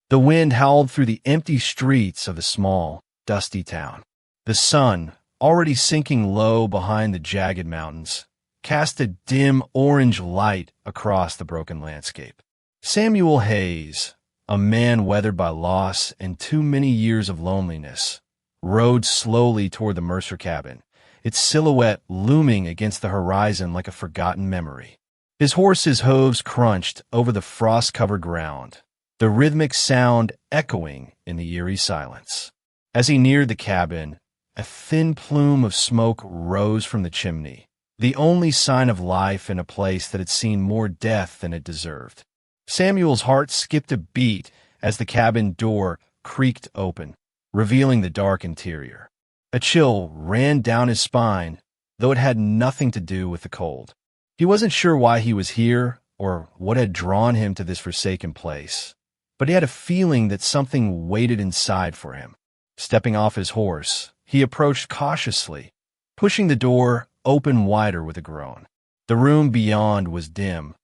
The wind howled through the empty streets of the small, dusty town. The sun, already sinking low behind the jagged mountains, cast a dim orange light across the broken landscape. Samuel Hayes, a man weathered by loss and too many years of loneliness, rode slowly toward the Mercer cabin, its silhouette looming against the horizon like a forgotten memory. His horse's hooves crunched over the frost-covered ground, the rhythmic sound echoing in the eerie silence. As he neared the cabin, a thin plume of smoke rose from the chimney, the only sign of life in a place that had seen more death than it deserved. Samuel's heart skipped a beat as the cabin door creaked open, revealing the dark interior. A chill ran down his spine, though it had nothing to do with the cold. He wasn't sure why he was here or what had drawn him to this forsaken place, but he had a feeling that something waited inside for him. Stepping off his horse, he approached cautiously, pushing the door open wider with a groan. The room beyond was dim,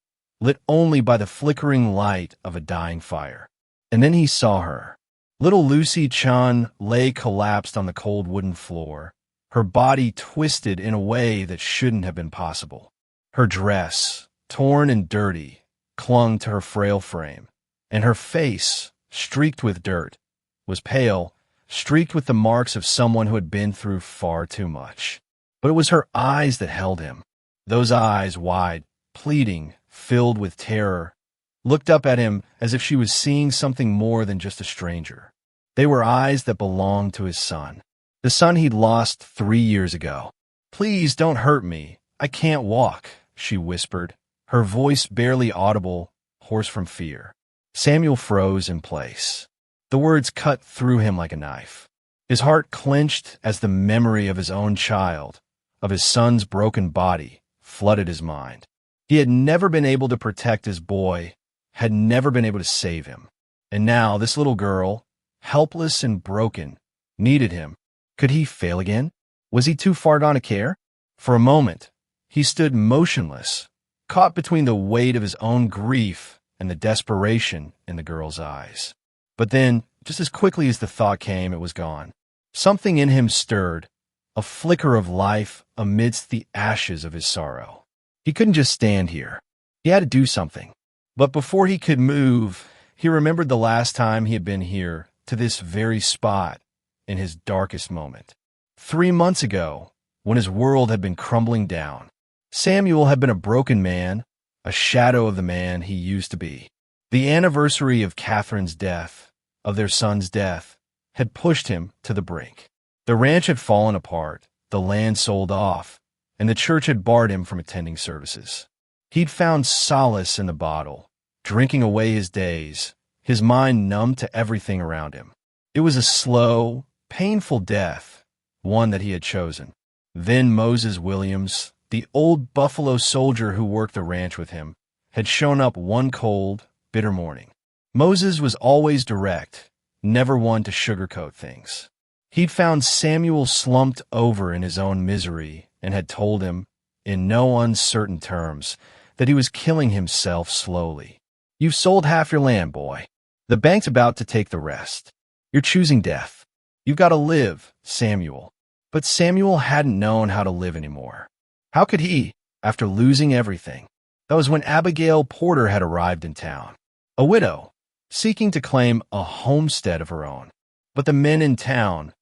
lit only by the flickering light of a dying fire. And then he saw her. Little Lucy Chan lay collapsed on the cold wooden floor, her body twisted in a way that shouldn't have been possible. Her dress, torn and dirty, clung to her frail frame, and her face, streaked with dirt, was pale, streaked with the marks of someone who had been through far too much. But it was her eyes that held him. Those eyes, wide, pleading, filled with terror, looked up at him as if she was seeing something more than just a stranger. They were eyes that belonged to his son, the son he'd lost 3 years ago. "Please don't hurt me. I can't walk," she whispered, her voice barely audible, hoarse from fear. Samuel froze in place. The words cut through him like a knife. His heart clenched as the memory of his own child, of his son's broken body, flooded his mind. He had never been able to protect his boy, had never been able to save him. And now this little girl, helpless and broken, needed him. Could he fail again? Was he too far gone to care? For a moment, he stood motionless, caught between the weight of his own grief and the desperation in the girl's eyes. But then, just as quickly as the thought came, it was gone. Something in him stirred, a flicker of life amidst the ashes of his sorrow. He couldn't just stand here. He had to do something. But before he could move, he remembered the last time he had been here, to this very spot, in his darkest moment. 3 months ago, when his world had been crumbling down. Samuel had been a broken man, a shadow of the man he used to be. The anniversary of Catherine's death, of their son's death, had pushed him to the brink. The ranch had fallen apart, the land sold off, and the church had barred him from attending services. He'd found solace in the bottle, drinking away his days, his mind numb to everything around him. It was a slow, painful death, one that he had chosen. Then Moses Williams, the old Buffalo soldier who worked the ranch with him, had shown up one cold, bitter morning. Moses was always direct, never one to sugarcoat things. He'd found Samuel slumped over in his own misery and had told him, in no uncertain terms, that he was killing himself slowly. "You've sold half your land, boy. The bank's about to take the rest. You're choosing death. You've got to live, Samuel." But Samuel hadn't known how to live anymore. How could he, after losing everything? That was when Abigail Porter had arrived in town, a widow, seeking to claim a homestead of her own. But the men in town,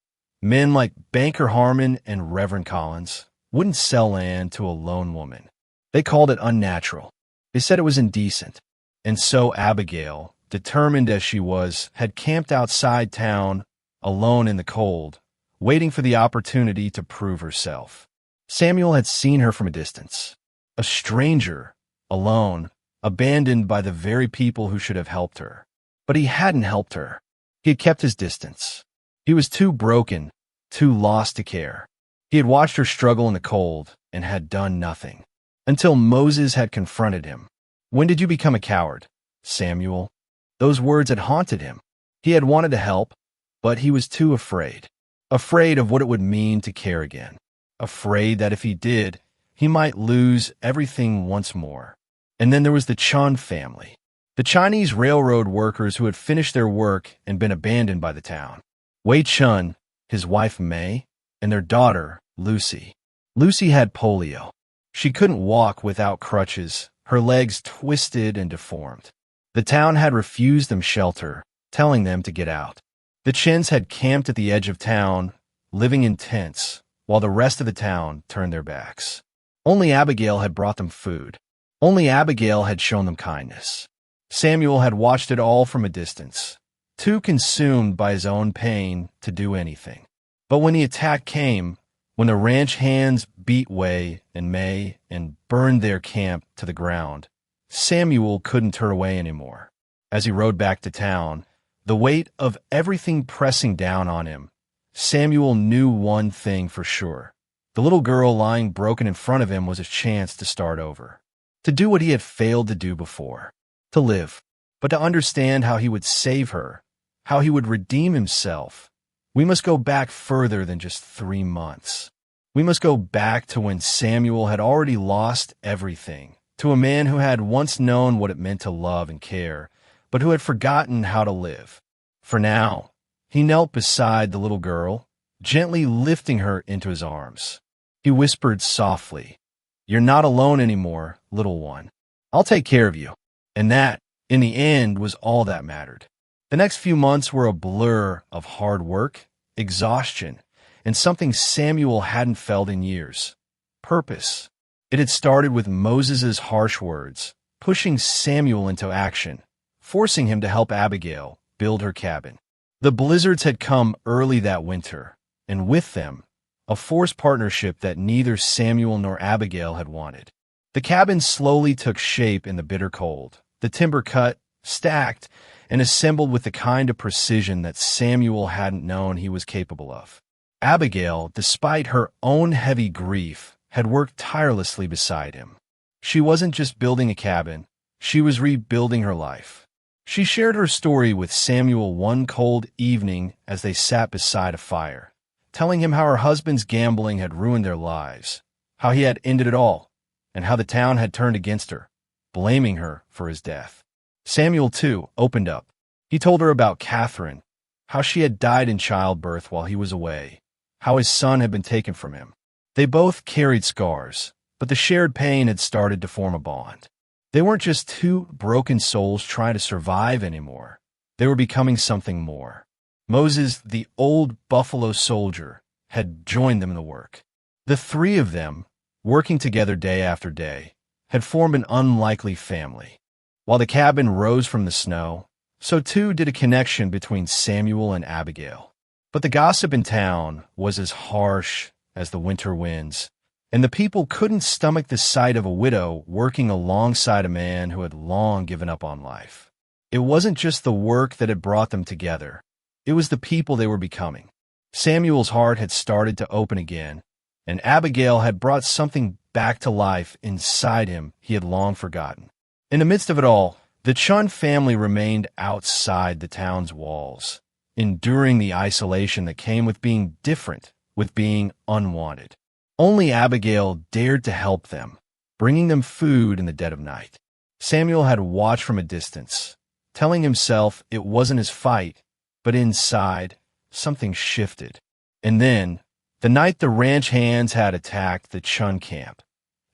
men like Banker Harmon and Reverend Collins, wouldn't sell land to a lone woman. They called it unnatural. They said it was indecent. And so Abigail, determined as she was, had camped outside town, alone in the cold, waiting for the opportunity to prove herself. Samuel had seen her from a distance. A stranger, alone, abandoned by the very people who should have helped her. But he hadn't helped her. He had kept his distance. He was too broken, too lost to care. He had watched her struggle in the cold and had done nothing. Until Moses had confronted him. "When did you become a coward, Samuel?" Those words had haunted him. He had wanted to help, but he was too afraid. Afraid of what it would mean to care again. Afraid that if he did, he might lose everything once more. And then there was the Chun family. the Chinese railroad workers who had finished their work and been abandoned by the town. Wei Chun, his wife May, and their daughter, Lucy. Lucy had polio. She couldn't walk without crutches, her legs twisted and deformed. The town had refused them shelter, telling them to get out. The Chins had camped at the edge of town, living in tents, while the rest of the town turned their backs. Only Abigail had brought them food. Only Abigail had shown them kindness. Samuel had watched it all from a distance, too consumed by his own pain to do anything. But when the attack came, when the ranch hands beat Wei and May and burned their camp to the ground, Samuel couldn't turn away anymore. As he rode back to town, the weight of everything pressing down on him, Samuel knew one thing for sure. The little girl lying broken in front of him was a chance to start over, to do what he had failed to do before, to live, but to understand how he would save her, how he would redeem himself. We must go back further than just 3 months. We must go back to when Samuel had already lost everything, to a man who had once known what it meant to love and care, but who had forgotten how to live. For now, he knelt beside the little girl, gently lifting her into his arms. He whispered softly, "You're not alone anymore, little one. I'll take care of you." And that, in the end, was all that mattered. The next few months were a blur of hard work, exhaustion, and something Samuel hadn't felt in years: purpose. It had started with Moses's harsh words, pushing Samuel into action, forcing him to help Abigail build her cabin. The blizzards had come early that winter, and with them, a forced partnership that neither Samuel nor Abigail had wanted. The cabin slowly took shape in the bitter cold, the timber cut, stacked, and assembled with the kind of precision that Samuel hadn't known he was capable of. Abigail, despite her own heavy grief, had worked tirelessly beside him. She wasn't just building a cabin, she was rebuilding her life. She shared her story with Samuel one cold evening as they sat beside a fire, telling him how her husband's gambling had ruined their lives, how he had ended it all, and how the town had turned against her, blaming her for his death. Samuel, too, opened up. He told her about Catherine, how she had died in childbirth while he was away, how his son had been taken from him. They both carried scars, but the shared pain had started to form a bond. They weren't just two broken souls trying to survive anymore. They were becoming something more. Moses, the old buffalo soldier, had joined them in the work. The three of them, working together day after day, had formed an unlikely family. While the cabin rose from the snow, so too did a connection between Samuel and Abigail. But the gossip in town was as harsh as the winter winds, and the people couldn't stomach the sight of a widow working alongside a man who had long given up on life. It wasn't just the work that had brought them together. It was the people they were becoming. Samuel's heart had started to open again, and Abigail had brought something back to life inside him he had long forgotten. In the midst of it all, the Chun family remained outside the town's walls, enduring the isolation that came with being different, with being unwanted. Only Abigail dared to help them, bringing them food in the dead of night. Samuel had watched from a distance, telling himself it wasn't his fight, but inside, something shifted. And then, the night the ranch hands had attacked the Chun camp,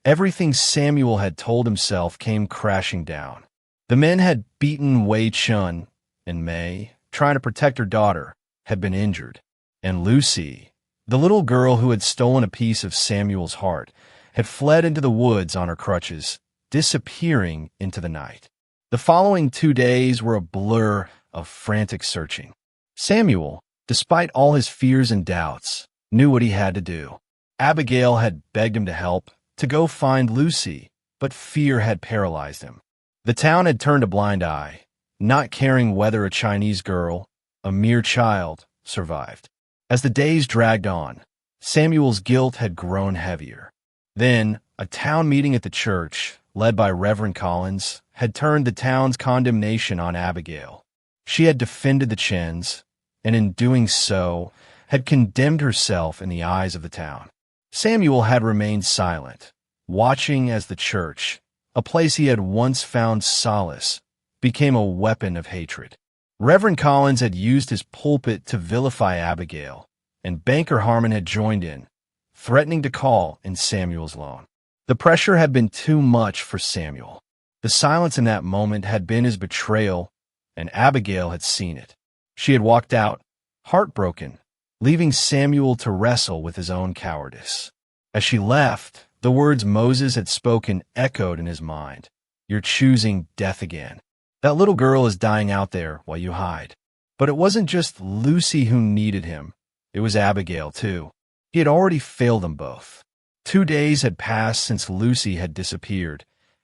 everything Samuel had told himself came crashing down. The men had beaten Wei Chun, and May, trying to protect her daughter, had been injured. And Lucy, the little girl who had stolen a piece of Samuel's heart, had fled into the woods on her crutches, disappearing into the night. The following 2 days were a blur of frantic searching. Samuel, despite all his fears and doubts, knew what he had to do. Abigail had begged him to help, to go find Lucy, but fear had paralyzed him. The town had turned a blind eye, not caring whether a Chinese girl, a mere child, survived. As the days dragged on, Samuel's guilt had grown heavier. Then, a town meeting at the church, led by Reverend Collins, had turned the town's condemnation on Abigail. She had defended the Chins, and in doing so, had condemned herself in the eyes of the town. Samuel had remained silent, watching as the church, a place he had once found solace, became a weapon of hatred. Reverend Collins had used his pulpit to vilify Abigail, and Banker Harmon had joined in, threatening to call in Samuel's loan. The pressure had been too much for Samuel. The silence in that moment had been his betrayal, and Abigail had seen it. She had walked out, heartbroken, leaving Samuel to wrestle with his own cowardice. As she left, the words Moses had spoken echoed in his mind. "You're choosing death again. That little girl is dying out there while you hide." But it wasn't just Lucy who needed him. It was Abigail, too. He had already failed them both. 2 days had passed since Lucy had disappeared,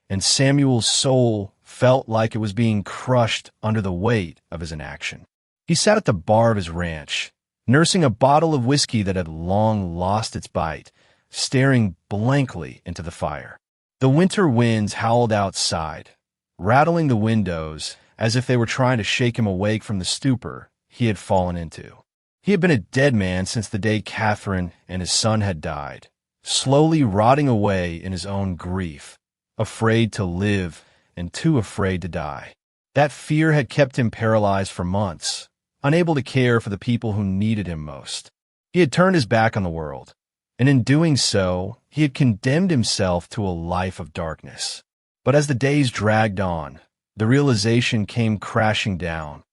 and Samuel's soul felt like it was being crushed under the weight of his inaction. He sat at the bar of his ranch, nursing a bottle of whiskey that had long lost its bite, staring blankly into the fire. The winter winds howled outside, rattling the windows as if they were trying to shake him awake from the stupor he had fallen into. He had been a dead man since the day Catherine and his son had died, slowly rotting away in his own grief, afraid to live and too afraid to die. That fear had kept him paralyzed for months, unable to care for the people who needed him most. He had turned his back on the world, and in doing so, he had condemned himself to a life of darkness. But as the days dragged on, the realization came crashing down.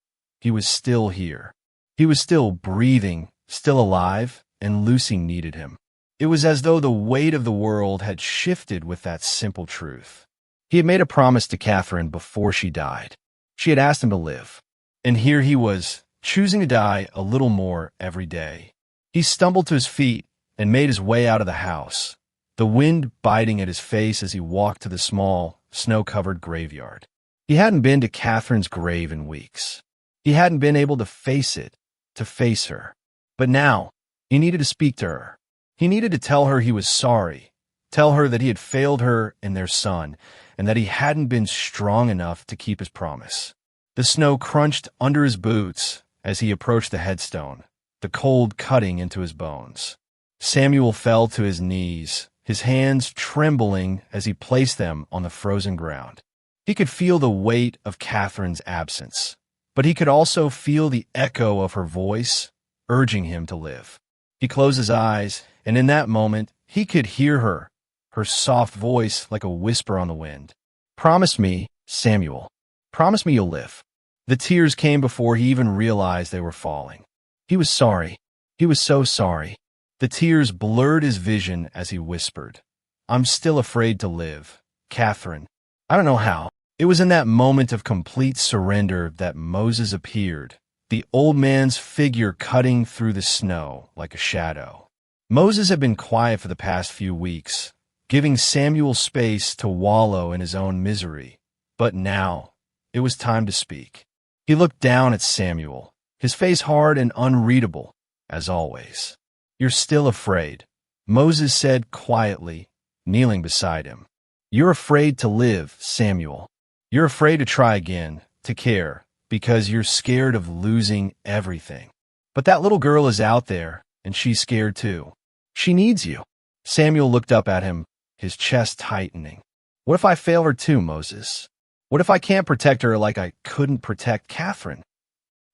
He was still here. He was still breathing, still alive, and Lucy needed him. It was as though the weight of the world had shifted with that simple truth. He had made a promise to Catherine before she died. She had asked him to live. And here he was, choosing to die a little more every day. He stumbled to his feet and made his way out of the house, the wind biting at his face as he walked to the small, snow-covered graveyard. He hadn't been to Catherine's grave in weeks. He hadn't been able to face it, to face her. But now, he needed to speak to her. He needed to tell her he was sorry, tell her that he had failed her and their son, and that he hadn't been strong enough to keep his promise. The snow crunched under his boots as he approached the headstone, the cold cutting into his bones. Samuel fell to his knees, his hands trembling as he placed them on the frozen ground. He could feel the weight of Catherine's absence, but he could also feel the echo of her voice urging him to live. He closed his eyes, and in that moment, he could hear her, her soft voice like a whisper on the wind. "Promise me, Samuel. Promise me you'll live." The tears came before he even realized they were falling. He was sorry. He was so sorry. The tears blurred his vision as he whispered, "I'm still afraid to live, Catherine. I don't know how." It was in that moment of complete surrender that Moses appeared, the old man's figure cutting through the snow like a shadow. Moses had been quiet for the past few weeks, giving Samuel space to wallow in his own misery. But now, it was time to speak. He looked down at Samuel, his face hard and unreadable, as always. "You're still afraid," Moses said quietly, kneeling beside him. "You're afraid to live, Samuel. You're afraid to try again, to care, because you're scared of losing everything. But that little girl is out there, and she's scared too. She needs you." Samuel looked up at him, his chest tightening. "What if I fail her too, Moses? What if I can't protect her like I couldn't protect Catherine?"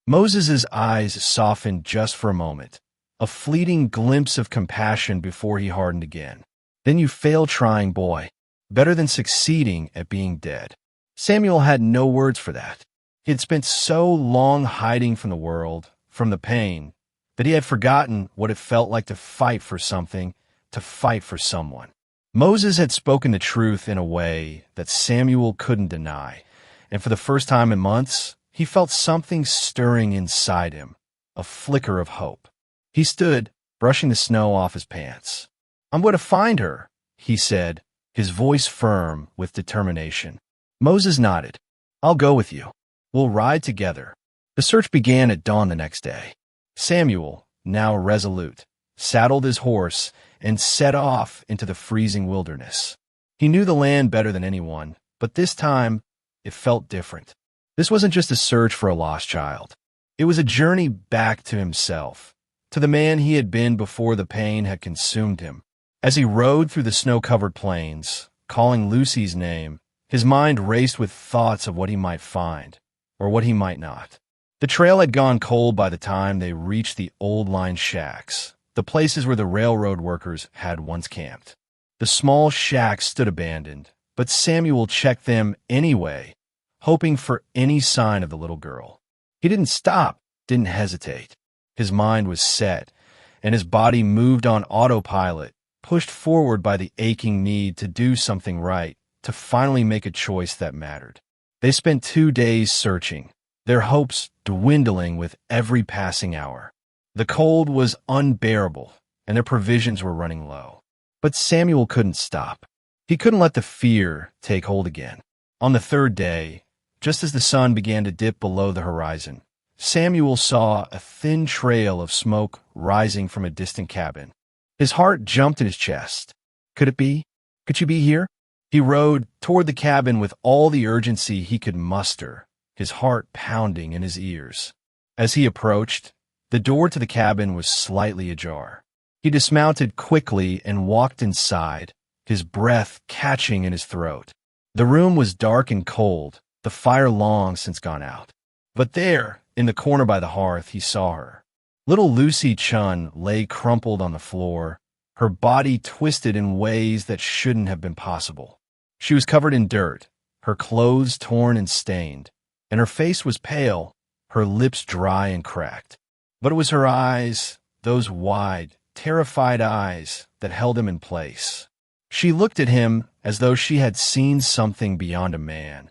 Moses' eyes softened just for a moment, a fleeting glimpse of compassion before he hardened again. "Then you fail trying, boy. Better than succeeding at being dead." Samuel had no words for that. He had spent so long hiding from the world, from the pain, that he had forgotten what it felt like to fight for something, to fight for someone. Moses had spoken the truth in a way that Samuel couldn't deny, and for the first time in months, he felt something stirring inside him, a flicker of hope. He stood, brushing the snow off his pants. "I'm going to find her," he said, his voice firm with determination. Moses nodded. "I'll go with you. We'll ride together." The search began at dawn the next day. Samuel, now resolute, saddled his horse and set off into the freezing wilderness. He knew the land better than anyone, but this time it felt different. This wasn't just a search for a lost child. It was a journey back to himself, to the man he had been before the pain had consumed him. As he rode through the snow-covered plains, calling Lucy's name, His mind raced with thoughts of what he might find, or what he might not. The trail had gone cold by the time they reached the old line shacks, the places where the railroad workers had once camped. The small shacks stood abandoned, but Samuel checked them anyway, hoping for any sign of the little girl. He didn't stop, didn't hesitate. His mind was set, and his body moved on autopilot, pushed forward by the aching need to do something right, to finally make a choice that mattered. They spent 2 days searching, their hopes dwindling with every passing hour. The cold was unbearable, and their provisions were running low. But Samuel couldn't stop. He couldn't let the fear take hold again. On the 3rd day, just as the sun began to dip below the horizon, Samuel saw a thin trail of smoke rising from a distant cabin. His heart jumped in his chest. Could it be? Could she be here? He rode toward the cabin with all the urgency he could muster, his heart pounding in his ears. As he approached, the door to the cabin was slightly ajar. He dismounted quickly and walked inside, his breath catching in his throat. The room was dark and cold, the fire long since gone out. But there, in the corner by the hearth, he saw her. Little Lucy Chun lay crumpled on the floor, her body twisted in ways that shouldn't have been possible. She was covered in dirt, her clothes torn and stained, and her face was pale, her lips dry and cracked. But it was her eyes, those wide, terrified eyes, that held him in place. She looked at him as though she had seen something beyond a man,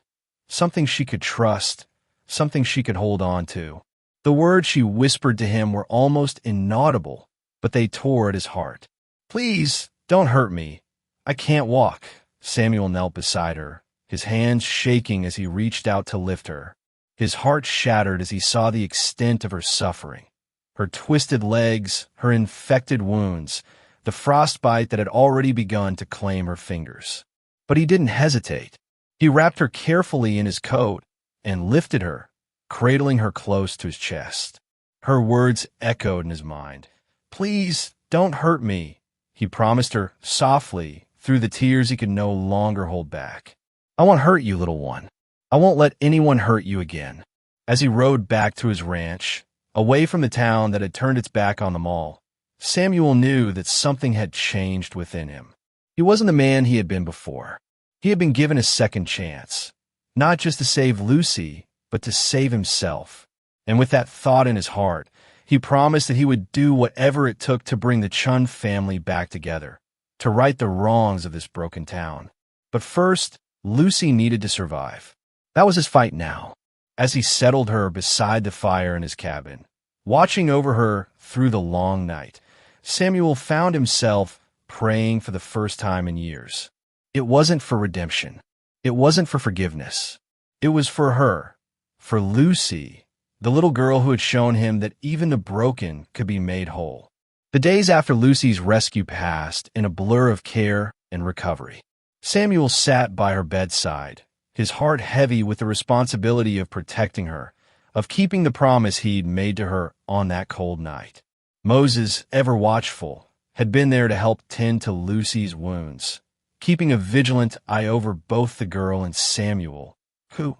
something she could trust, something she could hold on to. The words she whispered to him were almost inaudible, but they tore at his heart. "Please, don't hurt me. I can't walk." Samuel knelt beside her, his hands shaking as he reached out to lift her. His heart shattered as he saw the extent of her suffering. Her twisted legs, her infected wounds, the frostbite that had already begun to claim her fingers. But he didn't hesitate. He wrapped her carefully in his coat and lifted her, cradling her close to his chest. Her words echoed in his mind. "Please, don't hurt me," he promised her softly through the tears he could no longer hold back. "I won't hurt you, little one. I won't let anyone hurt you again." As he rode back to his ranch, away from the town that had turned its back on them all, Samuel knew that something had changed within him. He wasn't the man he had been before. He had been given a second chance, not just to save Lucy, but to save himself. And with that thought in his heart, he promised that he would do whatever it took to bring the Chun family back together, to right the wrongs of this broken town. But first, Lucy needed to survive. That was his fight now. As he settled her beside the fire in his cabin, watching over her through the long night, Samuel found himself praying for the first time in years. It wasn't for redemption. It wasn't for forgiveness. It was for her, for Lucy, the little girl who had shown him that even the broken could be made whole. The days after Lucy's rescue passed in a blur of care and recovery. Samuel sat by her bedside, his heart heavy with the responsibility of protecting her, of keeping the promise he'd made to her on that cold night. Moses, ever watchful, had been there to help tend to Lucy's wounds, keeping a vigilant eye over both the girl and Samuel, who,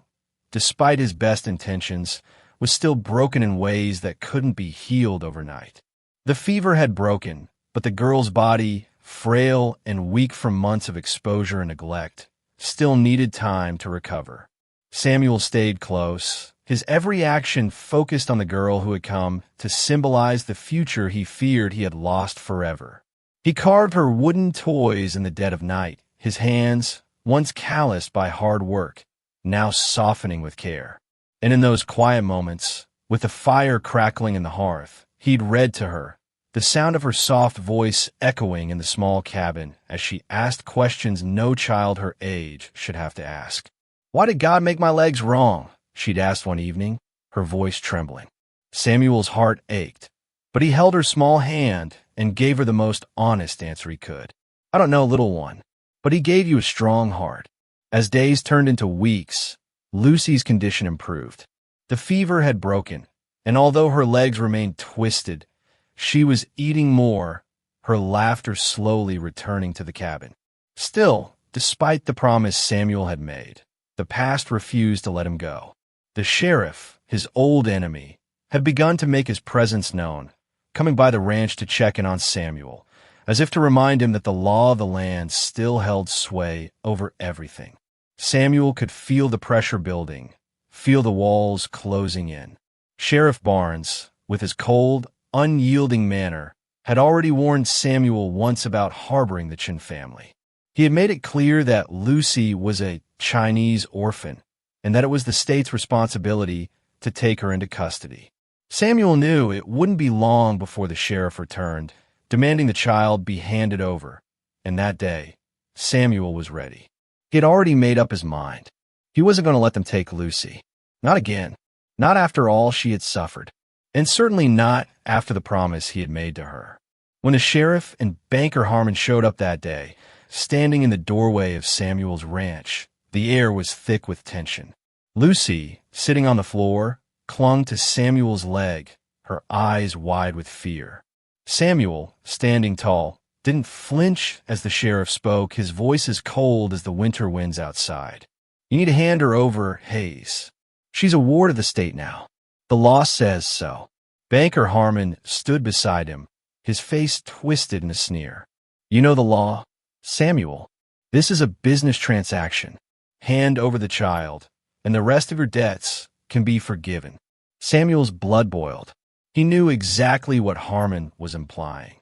despite his best intentions, was still broken in ways that couldn't be healed overnight. The fever had broken, but the girl's body, frail and weak from months of exposure and neglect, still needed time to recover. Samuel stayed close, his every action focused on the girl who had come to symbolize the future he feared he had lost forever. He carved her wooden toys in the dead of night, his hands, once calloused by hard work, now softening with care. And in those quiet moments, with the fire crackling in the hearth, he'd read to her, the sound of her soft voice echoing in the small cabin as she asked questions no child her age should have to ask. "Why did God make my legs wrong?" she'd asked one evening, her voice trembling. Samuel's heart ached, but he held her small hand and gave her the most honest answer he could. "I don't know, little one, but he gave you a strong heart." As days turned into weeks, Lucy's condition improved. The fever had broken, and although her legs remained twisted, she was eating more, her laughter slowly returning to the cabin. Still, despite the promise Samuel had made, the past refused to let him go. The sheriff, his old enemy, had begun to make his presence known, coming by the ranch to check in on Samuel, as if to remind him that the law of the land still held sway over everything. Samuel could feel the pressure building, feel the walls closing in. Sheriff Barnes, with his cold, unyielding manner, had already warned Samuel once about harboring the Chin family. He had made it clear that Lucy was a Chinese orphan, and that it was the state's responsibility to take her into custody. Samuel knew it wouldn't be long before the sheriff returned, demanding the child be handed over, and that day, Samuel was ready. He had already made up his mind. He wasn't going to let them take Lucy. Not again. Not after all she had suffered, and certainly not after the promise he had made to her. When the sheriff and Banker Harmon showed up that day, standing in the doorway of Samuel's ranch, the air was thick with tension. Lucy, sitting on the floor, clung to Samuel's leg, her eyes wide with fear. Samuel, standing tall, didn't flinch as the sheriff spoke, his voice as cold as the winter winds outside. "You need to hand her over, Hayes. She's a ward of the state now. The law says so." Banker Harmon stood beside him, his face twisted in a sneer. "You know the law, Samuel. This is a business transaction. Hand over the child, and the rest of your debts can be forgiven." Samuel's blood boiled. He knew exactly what Harmon was implying.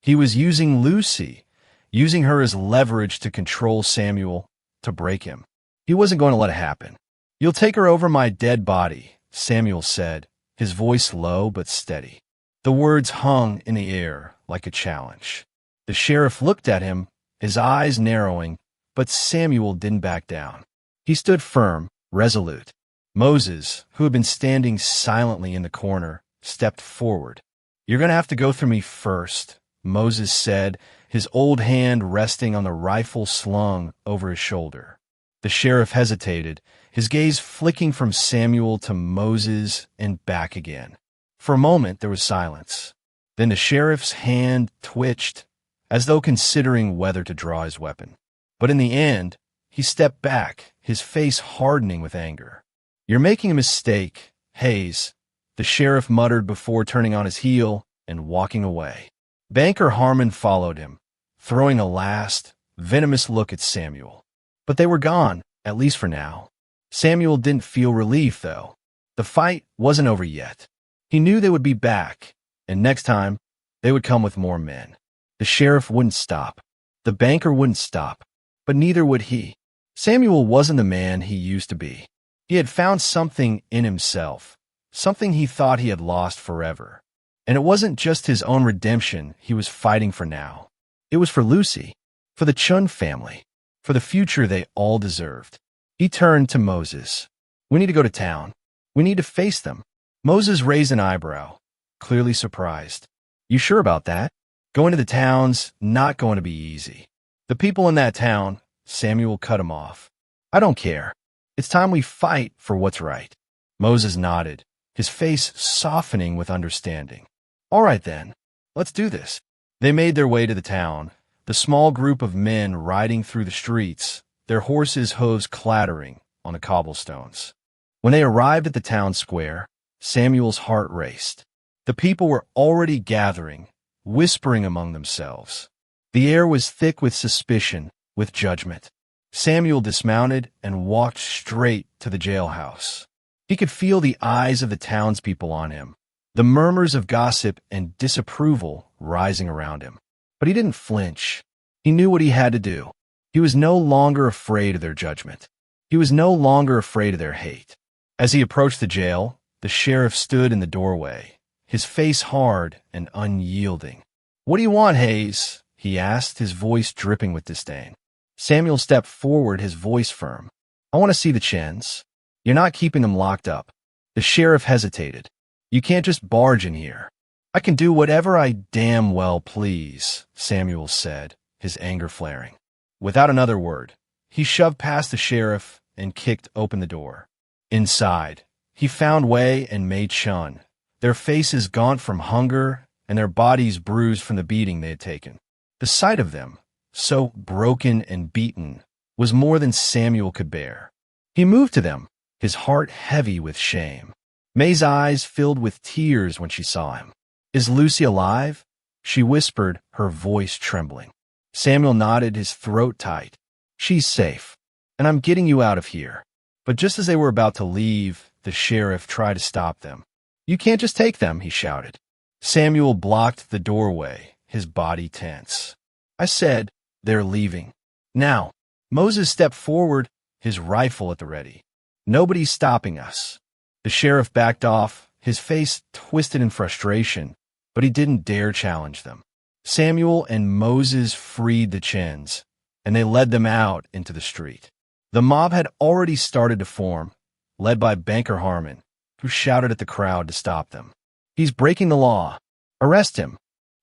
He was using Lucy, using her as leverage to control Samuel, to break him. He wasn't going to let it happen. "You'll take her over my dead body," Samuel said, his voice low but steady. The words hung in the air like a challenge. The sheriff looked at him, his eyes narrowing, but Samuel didn't back down. He stood firm, resolute. Moses, who had been standing silently in the corner, stepped forward. "You're going to have to go through me first," Moses said, his old hand resting on the rifle slung over his shoulder. The sheriff hesitated, his gaze flicking from Samuel to Moses and back again. For a moment there was silence. Then the sheriff's hand twitched, as though considering whether to draw his weapon. But in the end, he stepped back, his face hardening with anger. "You're making a mistake, Hayes," the sheriff muttered before turning on his heel and walking away. Banker Harmon followed him, throwing a last, venomous look at Samuel. But they were gone, at least for now. Samuel didn't feel relief, though. The fight wasn't over yet. He knew they would be back, and next time, they would come with more men. The sheriff wouldn't stop. The banker wouldn't stop. But neither would he. Samuel wasn't the man he used to be. He had found something in himself, something he thought he had lost forever. And it wasn't just his own redemption he was fighting for now. It was for Lucy, for the Chun family, for the future they all deserved. He turned to Moses. "We need to go to town. We need to face them." Moses raised an eyebrow, clearly surprised. "You sure about that? Going to the town's not going to be easy." "The people in that town," Samuel cut him off. "I don't care. It's time we fight for what's right." Moses nodded, his face softening with understanding. "All right then, let's do this." They made their way to the town, the small group of men riding through the streets, their horses' hooves clattering on the cobblestones. When they arrived at the town square, Samuel's heart raced. The people were already gathering, whispering among themselves. The air was thick with suspicion, with judgment. Samuel dismounted and walked straight to the jailhouse. He could feel the eyes of the townspeople on him, the murmurs of gossip and disapproval rising around him. But he didn't flinch. He knew what he had to do. He was no longer afraid of their judgment. He was no longer afraid of their hate. As he approached the jail, the sheriff stood in the doorway, his face hard and unyielding. "What do you want, Hayes?" he asked, his voice dripping with disdain. Samuel stepped forward, his voice firm. "I want to see the Chens. You're not keeping them locked up." The sheriff hesitated. "You can't just barge in here." "I can do whatever I damn well please," Samuel said, his anger flaring. Without another word, he shoved past the sheriff and kicked open the door. Inside, he found Wei and Mei Chun, their faces gaunt from hunger and their bodies bruised from the beating they had taken. The sight of them, so broken and beaten, was more than Samuel could bear. He moved to them, his heart heavy with shame. May's eyes filled with tears when she saw him. "Is Lucy alive?" she whispered, her voice trembling. Samuel nodded, his throat tight. "She's safe, and I'm getting you out of here." But just as they were about to leave, the sheriff tried to stop them. "You can't just take them," he shouted. Samuel blocked the doorway, his body tense. "I said, they're leaving. Now." Moses stepped forward, his rifle at the ready. "Nobody's stopping us." The sheriff backed off, his face twisted in frustration, but he didn't dare challenge them. Samuel and Moses freed the Chins, and they led them out into the street. The mob had already started to form, led by Banker Harmon, who shouted at the crowd to stop them. "He's breaking the law. Arrest him."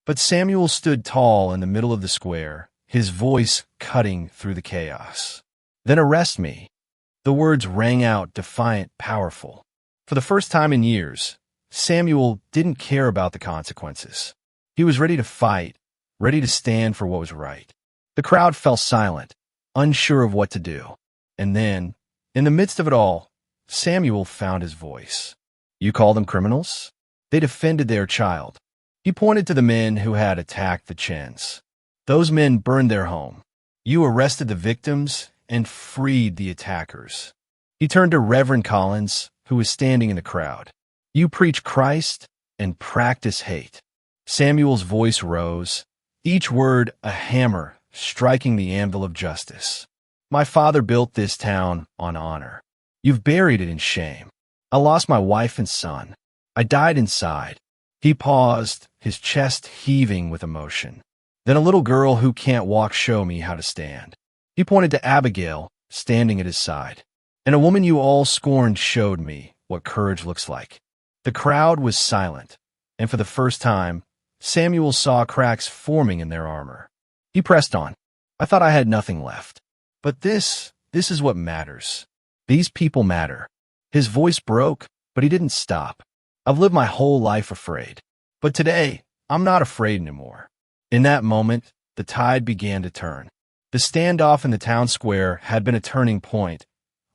But Samuel stood tall in the middle of the square, his voice cutting through the chaos. "Then arrest me." The words rang out defiant, powerful. For the first time in years, Samuel didn't care about the consequences. He was ready to fight, ready to stand for what was right. The crowd fell silent, unsure of what to do. And then, in the midst of it all, Samuel found his voice. "You call them criminals? They defended their child." He pointed to the men who had attacked the Chins. "Those men burned their home. You arrested the victims and freed the attackers." He turned to Reverend Collins, who was standing in the crowd. "You preach Christ and practice hate." Samuel's voice rose, each word a hammer striking the anvil of justice. "My father built this town on honor. You've buried it in shame. I lost my wife and son. I died inside." He paused, his chest heaving with emotion. "Then a little girl who can't walk showed me how to stand." He pointed to Abigail, standing at his side. "And a woman you all scorned showed me what courage looks like." The crowd was silent, and for the first time, Samuel saw cracks forming in their armor. He pressed on. "I thought I had nothing left. But this is what matters. These people matter." His voice broke, but he didn't stop. "I've lived my whole life afraid. But today, I'm not afraid anymore." In that moment, the tide began to turn. The standoff in the town square had been a turning point,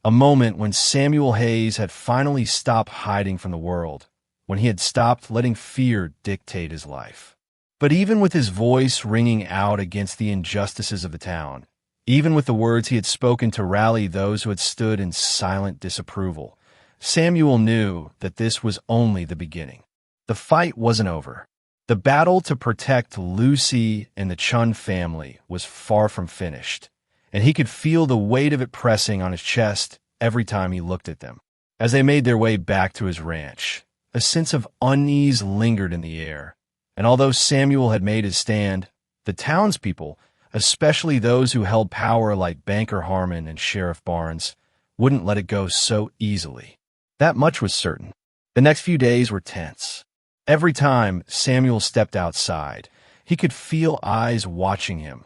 a moment when Samuel Hayes had finally stopped hiding from the world, when he had stopped letting fear dictate his life. But even with his voice ringing out against the injustices of the town, even with the words he had spoken to rally those who had stood in silent disapproval, Samuel knew that this was only the beginning. The fight wasn't over. The battle to protect Lucy and the Chun family was far from finished, and he could feel the weight of it pressing on his chest every time he looked at them. As they made their way back to his ranch, a sense of unease lingered in the air, and although Samuel had made his stand, the townspeople, especially those who held power like Banker Harmon and Sheriff Barnes, wouldn't let it go so easily. That much was certain. The next few days were tense. Every time Samuel stepped outside, he could feel eyes watching him,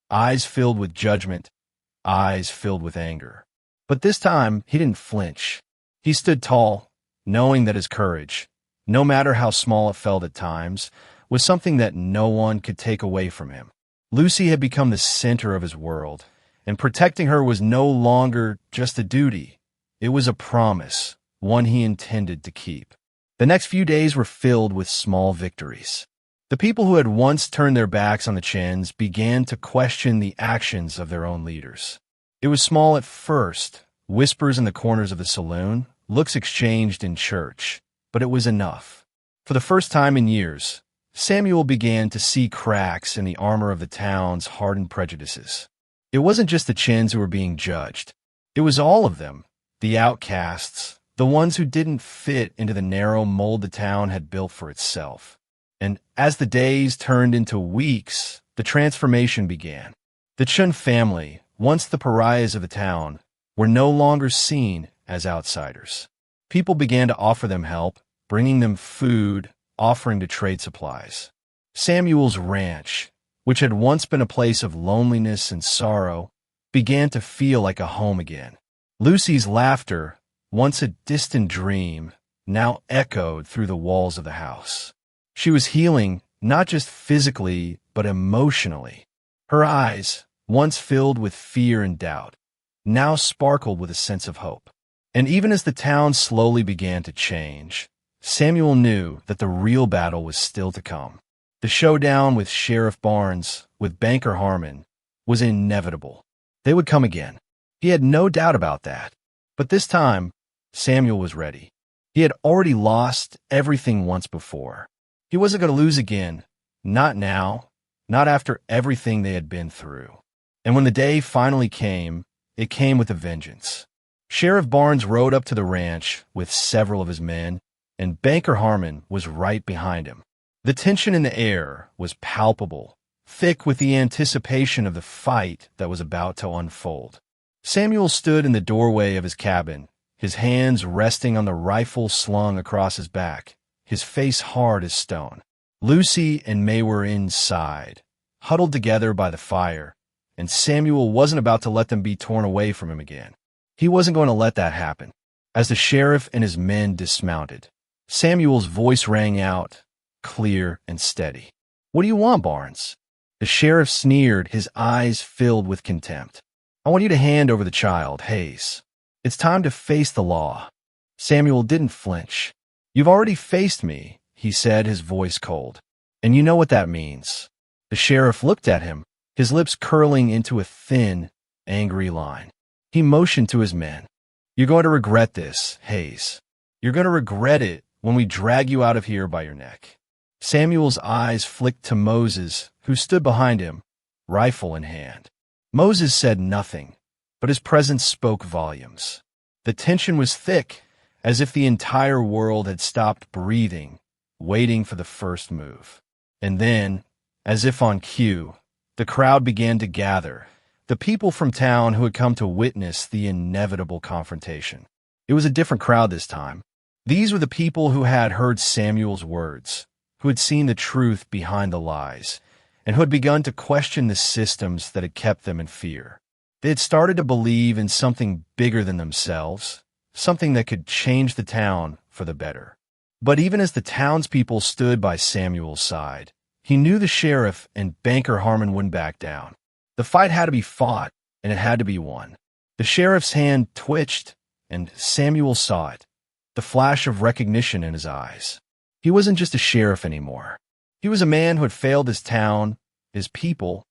eyes filled with judgment, eyes filled with anger. But this time, he didn't flinch. He stood tall, knowing that his courage, no matter how small it felt at times, was something that no one could take away from him. Lucy had become the center of his world, and protecting her was no longer just a duty. It was a promise, one he intended to keep. The next few days were filled with small victories. The people who had once turned their backs on the Chins began to question the actions of their own leaders. It was small at first, whispers in the corners of the saloon, looks exchanged in church, but it was enough. For the first time in years, Samuel began to see cracks in the armor of the town's hardened prejudices. It wasn't just the Chins who were being judged. It was all of them, the outcasts, the ones who didn't fit into the narrow mold the town had built for itself. And as the days turned into weeks, the transformation began. The Chun family, once the pariahs of the town, were no longer seen as outsiders. People began to offer them help, bringing them food, offering to trade supplies. Samuel's ranch, which had once been a place of loneliness and sorrow, began to feel like a home again. Lucy's laughter, once a distant dream, now echoed through the walls of the house. She was healing, not just physically, but emotionally. Her eyes, once filled with fear and doubt, now sparkled with a sense of hope. And even as the town slowly began to change, Samuel knew that the real battle was still to come. The showdown with Sheriff Barnes, with Banker Harmon, was inevitable. They would come again. He had no doubt about that. But this time, Samuel was ready. He had already lost everything once before. He wasn't going to lose again. Not now. Not after everything they had been through. And when the day finally came, it came with a vengeance. Sheriff Barnes rode up to the ranch with several of his men, and Banker Harmon was right behind him. The tension in the air was palpable, thick with the anticipation of the fight that was about to unfold. Samuel stood in the doorway of his cabin, his hands resting on the rifle slung across his back, his face hard as stone. Lucy and May were inside, huddled together by the fire, and Samuel wasn't about to let them be torn away from him again. He wasn't going to let that happen. As the sheriff and his men dismounted, Samuel's voice rang out, clear and steady. "What do you want, Barnes?" The sheriff sneered, his eyes filled with contempt. "I want you to hand over the child, Hayes. It's time to face the law." Samuel didn't flinch. "You've already faced me," he said, his voice cold. "And you know what that means." The sheriff looked at him, his lips curling into a thin, angry line. He motioned to his men. "You're going to regret this, Hayes. You're going to regret it when we drag you out of here by your neck." Samuel's eyes flicked to Moses, who stood behind him, rifle in hand. Moses said nothing, but his presence spoke volumes. The tension was thick, as if the entire world had stopped breathing, waiting for the first move. And then, as if on cue, the crowd began to gather, the people from town who had come to witness the inevitable confrontation. It was a different crowd this time. These were the people who had heard Samuel's words, who had seen the truth behind the lies, and who had begun to question the systems that had kept them in fear. They had started to believe in something bigger than themselves, something that could change the town for the better. But even as the townspeople stood by Samuel's side, he knew the sheriff and Banker Harmon wouldn't back down. The fight had to be fought, and it had to be won. The sheriff's hand twitched, and Samuel saw it, the flash of recognition in his eyes. He wasn't just a sheriff anymore. He was a man who had failed his town, his people,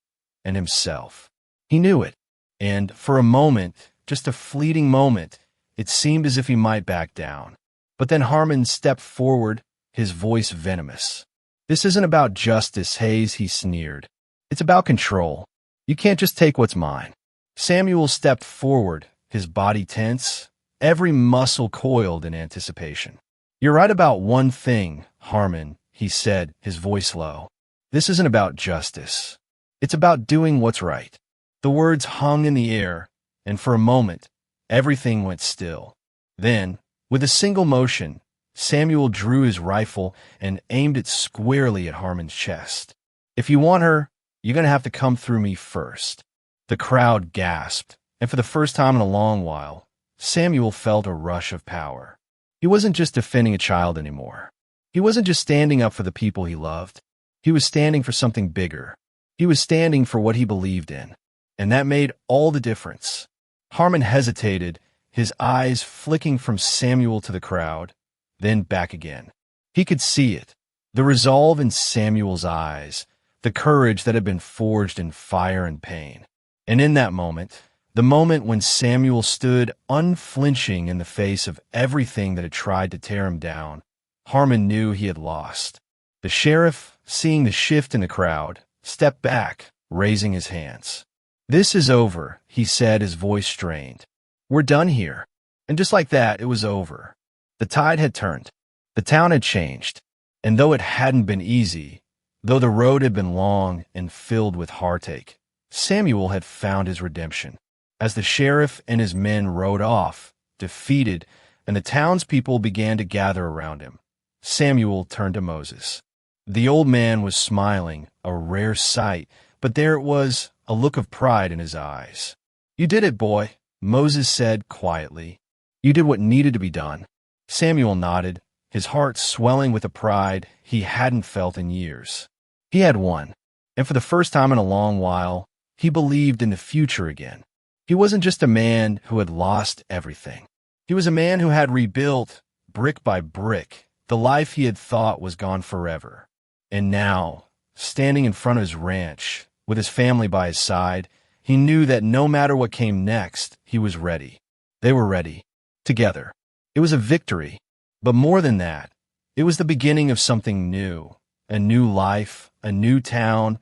and himself. He knew it, and for a moment, just a fleeting moment, it seemed as if he might back down. But then Harmon stepped forward, his voice venomous. "This isn't about justice, Hayes," he sneered. "It's about control. You can't just take what's mine." Samuel stepped forward, his body tense, every muscle coiled in anticipation. "You're right about one thing, Harmon," he said, his voice low. "This isn't about justice. It's about doing what's right." The words hung in the air, and for a moment, everything went still. Then, with a single motion, Samuel drew his rifle and aimed it squarely at Harmon's chest. "If you want her, you're going to have to come through me first." The crowd gasped, and for the first time in a long while, Samuel felt a rush of power. He wasn't just defending a child anymore. He wasn't just standing up for the people he loved. He was standing for something bigger. He was standing for what he believed in. And that made all the difference. Harmon hesitated, his eyes flicking from Samuel to the crowd, then back again. He could see it, the resolve in Samuel's eyes, the courage that had been forged in fire and pain. And in that moment, the moment when Samuel stood unflinching in the face of everything that had tried to tear him down, Harmon knew he had lost. The sheriff, seeing the shift in the crowd, stepped back, raising his hands. "This is over," he said, his voice strained. "We're done here." And just like that, it was over. The tide had turned. The town had changed. And though it hadn't been easy, though the road had been long and filled with heartache, Samuel had found his redemption. As the sheriff and his men rode off, defeated, and the townspeople began to gather around him, Samuel turned to Moses. The old man was smiling, a rare sight, but there it was, a look of pride in his eyes. "You did it, boy," Moses said quietly. "You did what needed to be done." Samuel nodded, his heart swelling with a pride he hadn't felt in years. He had won, and for the first time in a long while, He believed in the future again. He wasn't just a man who had lost everything. He was a man who had rebuilt, brick by brick, the life he had thought was gone forever. And now, standing in front of his ranch, with his family by his side, he knew that no matter what came next, he was ready. They were ready. Together. It was a victory. But more than that, it was the beginning of something new. A new life, a new town,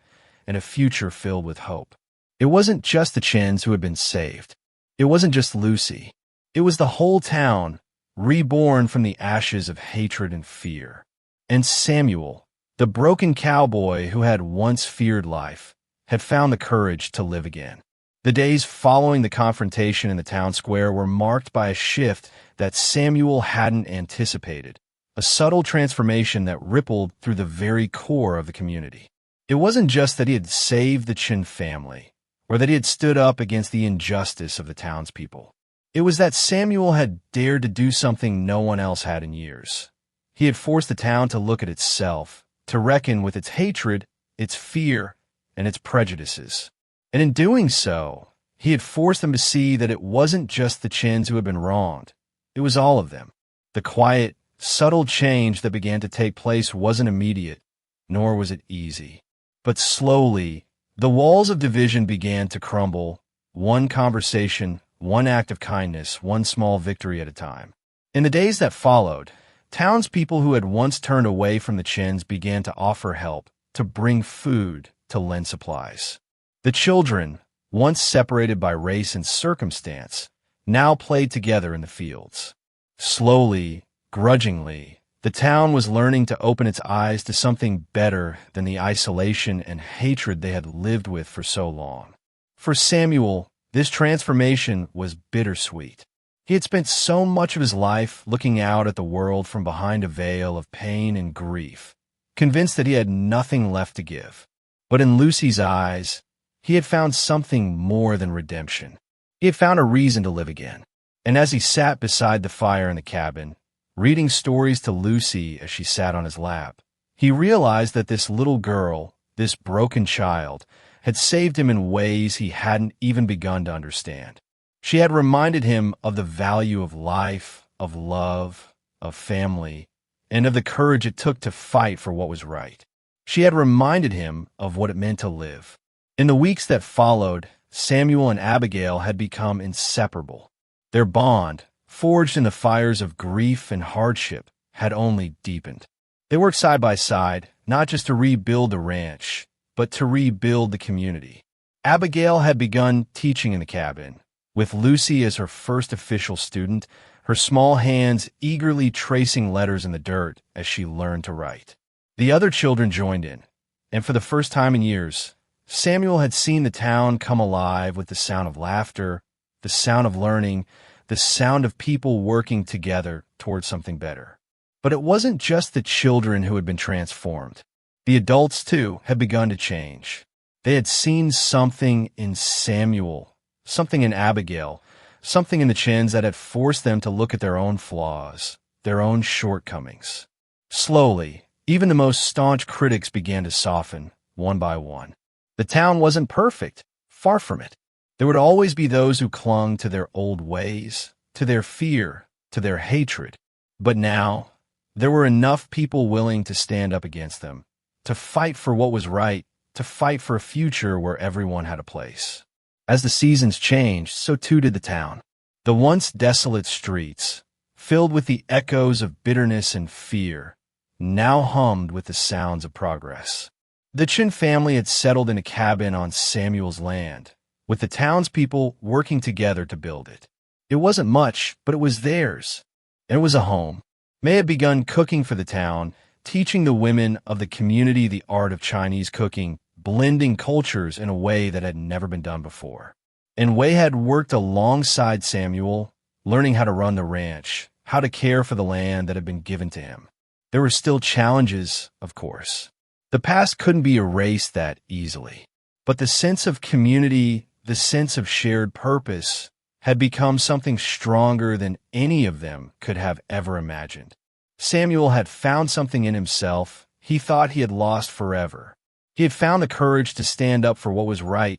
and a future filled with hope. It wasn't just the Chins who had been saved. It wasn't just Lucy. It was the whole town, reborn from the ashes of hatred and fear. And Samuel, the broken cowboy who had once feared life, had found the courage to live again. The days following the confrontation in the town square were marked by a shift that Samuel hadn't anticipated, a subtle transformation that rippled through the very core of the community. It wasn't just that he had saved the Chin family, or that he had stood up against the injustice of the townspeople. It was that Samuel had dared to do something no one else had in years. He had forced the town to look at itself, to reckon with its hatred, its fear, and its prejudices. And in doing so, he had forced them to see that it wasn't just the Chins who had been wronged. It was all of them. The quiet, subtle change that began to take place wasn't immediate, nor was it easy. But slowly, the walls of division began to crumble, one conversation, one act of kindness, one small victory at a time. In the days that followed, townspeople who had once turned away from the Chins began to offer help, to bring food, to lend supplies. The children, once separated by race and circumstance, now played together in the fields. Slowly, grudgingly, the town was learning to open its eyes to something better than the isolation and hatred they had lived with for so long. For Samuel, this transformation was bittersweet. He had spent so much of his life looking out at the world from behind a veil of pain and grief, convinced that he had nothing left to give. But in Lucy's eyes, he had found something more than redemption. He had found a reason to live again. And as he sat beside the fire in the cabin, reading stories to Lucy as she sat on his lap, he realized that this little girl, this broken child, had saved him in ways he hadn't even begun to understand. She had reminded him of the value of life, of love, of family, and of the courage it took to fight for what was right. She had reminded him of what it meant to live. In the weeks that followed, Samuel and Abigail had become inseparable. Their bond, forged in the fires of grief and hardship, had only deepened. They worked side by side, not just to rebuild the ranch, but to rebuild the community. Abigail had begun teaching in the cabin, with Lucy as her first official student, her small hands eagerly tracing letters in the dirt as she learned to write. The other children joined in, and for the first time in years, Samuel had seen the town come alive with the sound of laughter, the sound of learning, the sound of people working together towards something better. But it wasn't just the children who had been transformed. The adults, too, had begun to change. They had seen something in Samuel, something in Abigail, something in the Chins that had forced them to look at their own flaws, their own shortcomings. Slowly, even the most staunch critics began to soften, one by one. The town wasn't perfect, far from it. There would always be those who clung to their old ways, to their fear, to their hatred. But now, there were enough people willing to stand up against them, to fight for what was right, to fight for a future where everyone had a place. As the seasons changed, so too did the town. The once desolate streets, filled with the echoes of bitterness and fear, now hummed with the sounds of progress. The Chin family had settled in a cabin on Samuel's land, with the townspeople working together to build it. It wasn't much, but it was theirs, and it was a home. May had begun cooking for the town, teaching the women of the community the art of Chinese cooking, blending cultures in a way that had never been done before. And Wei had worked alongside Samuel, learning how to run the ranch, how to care for the land that had been given to him. There were still challenges, of course. The past couldn't be erased that easily. But the sense of community, the sense of shared purpose, had become something stronger than any of them could have ever imagined. Samuel had found something in himself he thought he had lost forever. He had found the courage to stand up for what was right,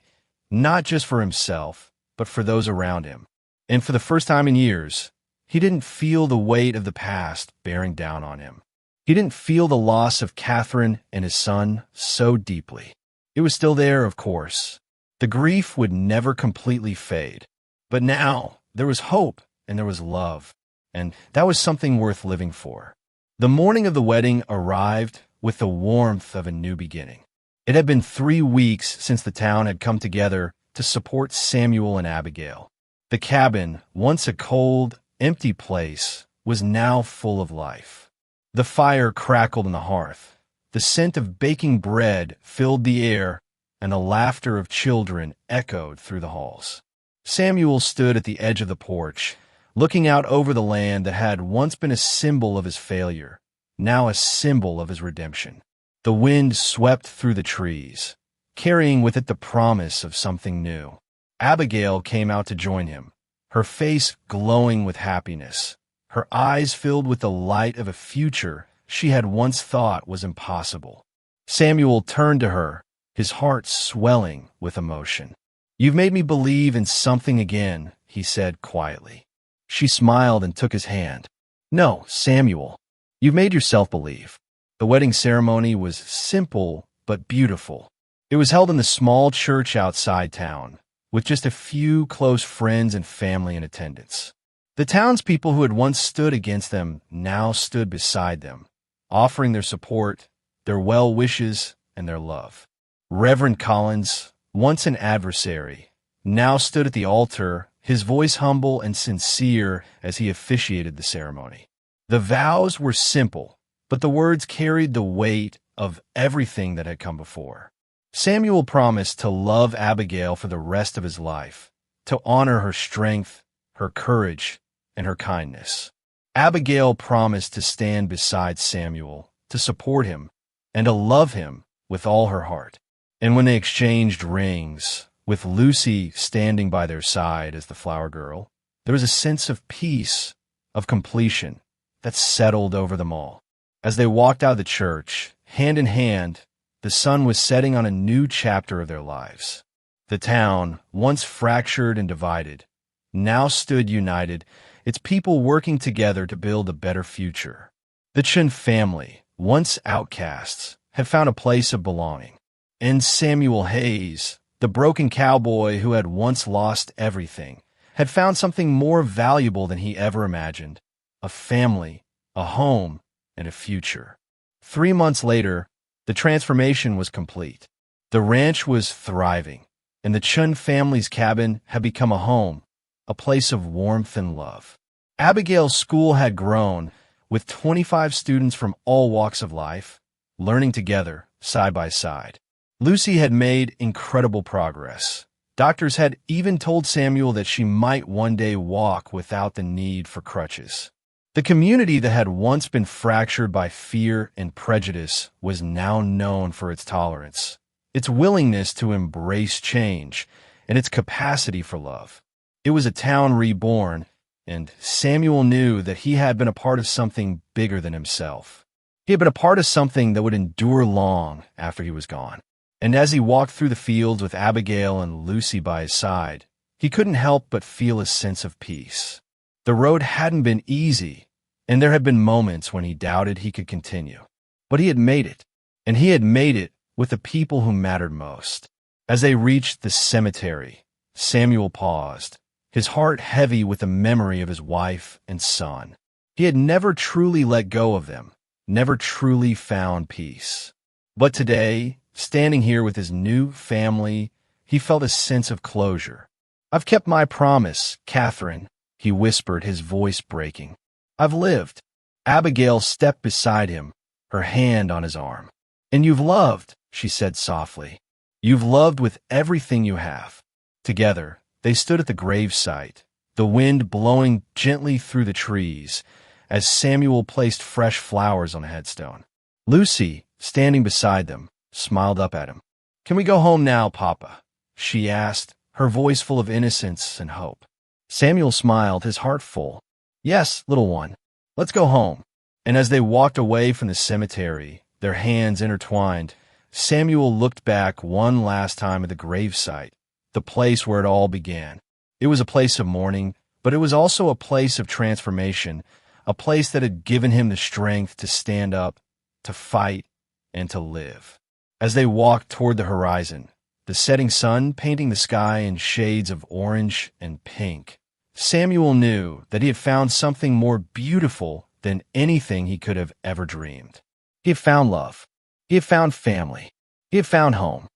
not just for himself, but for those around him. And for the first time in years, he didn't feel the weight of the past bearing down on him. He didn't feel the loss of Catherine and his son so deeply. It was still there, of course. The grief would never completely fade. But now, there was hope and there was love. And that was something worth living for. The morning of the wedding arrived with the warmth of a new beginning. It had been 3 weeks since the town had come together to support Samuel and Abigail. The cabin, once a cold, empty place, was now full of life. The fire crackled on the hearth. The scent of baking bread filled the air, and the laughter of children echoed through the halls. Samuel stood at the edge of the porch, looking out over the land that had once been a symbol of his failure, now a symbol of his redemption. The wind swept through the trees, carrying with it the promise of something new. Abigail came out to join him, her face glowing with happiness, her eyes filled with the light of a future she had once thought was impossible. Samuel turned to her, his heart swelling with emotion. "You've made me believe in something again," he said quietly. She smiled and took his hand. "No, Samuel, you've made yourself believe." The wedding ceremony was simple but beautiful. It was held in the small church outside town, with just a few close friends and family in attendance. The townspeople who had once stood against them now stood beside them, offering their support, their well wishes, and their love. Reverend Collins, once an adversary, now stood at the altar, his voice humble and sincere as he officiated the ceremony. The vows were simple, but the words carried the weight of everything that had come before. Samuel promised to love Abigail for the rest of his life, to honor her strength, her courage, and her kindness. Abigail promised to stand beside Samuel, to support him, and to love him with all her heart. And when they exchanged rings, with Lucy standing by their side as the flower girl, there was a sense of peace, of completion, that settled over them all. As they walked out of the church, hand in hand, the sun was setting on a new chapter of their lives. The town, once fractured and divided, now stood united, its people working together to build a better future. The Chun family, once outcasts, had found a place of belonging. And Samuel Hayes, the broken cowboy who had once lost everything, had found something more valuable than he ever imagined: a family, a home, and a future. 3 months later, the transformation was complete. The ranch was thriving, and the Chun family's cabin had become a home, a place of warmth and love. Abigail's school had grown, with 25 students from all walks of life, learning together, side by side. Lucy had made incredible progress. Doctors had even told Samuel that she might one day walk without the need for crutches. The community that had once been fractured by fear and prejudice was now known for its tolerance, its willingness to embrace change, and its capacity for love. It was a town reborn, and Samuel knew that he had been a part of something bigger than himself. He had been a part of something that would endure long after he was gone. And as he walked through the fields with Abigail and Lucy by his side, he couldn't help but feel a sense of peace. The road hadn't been easy, and there had been moments when he doubted he could continue. But he had made it, and he had made it with the people who mattered most. As they reached the cemetery, Samuel paused, his heart heavy with the memory of his wife and son. He had never truly let go of them, never truly found peace. But today, standing here with his new family, he felt a sense of closure. "I've kept my promise, Catherine," he whispered, his voice breaking. "I've lived." Abigail stepped beside him, her hand on his arm. "And you've loved," she said softly. "You've loved with everything you have." Together, they stood at the gravesite, the wind blowing gently through the trees, as Samuel placed fresh flowers on a headstone. Lucy, standing beside them, smiled up at him. "Can we go home now, Papa?" she asked, her voice full of innocence and hope. Samuel smiled, his heart full. "Yes, little one, let's go home." And as they walked away from the cemetery, their hands intertwined, Samuel looked back one last time at the gravesite, the place where it all began. It was a place of mourning, but it was also a place of transformation, a place that had given him the strength to stand up, to fight, and to live. As they walked toward the horizon, the setting sun painting the sky in shades of orange and pink, Samuel knew that he had found something more beautiful than anything he could have ever dreamed. He had found love. He had found family. He had found home.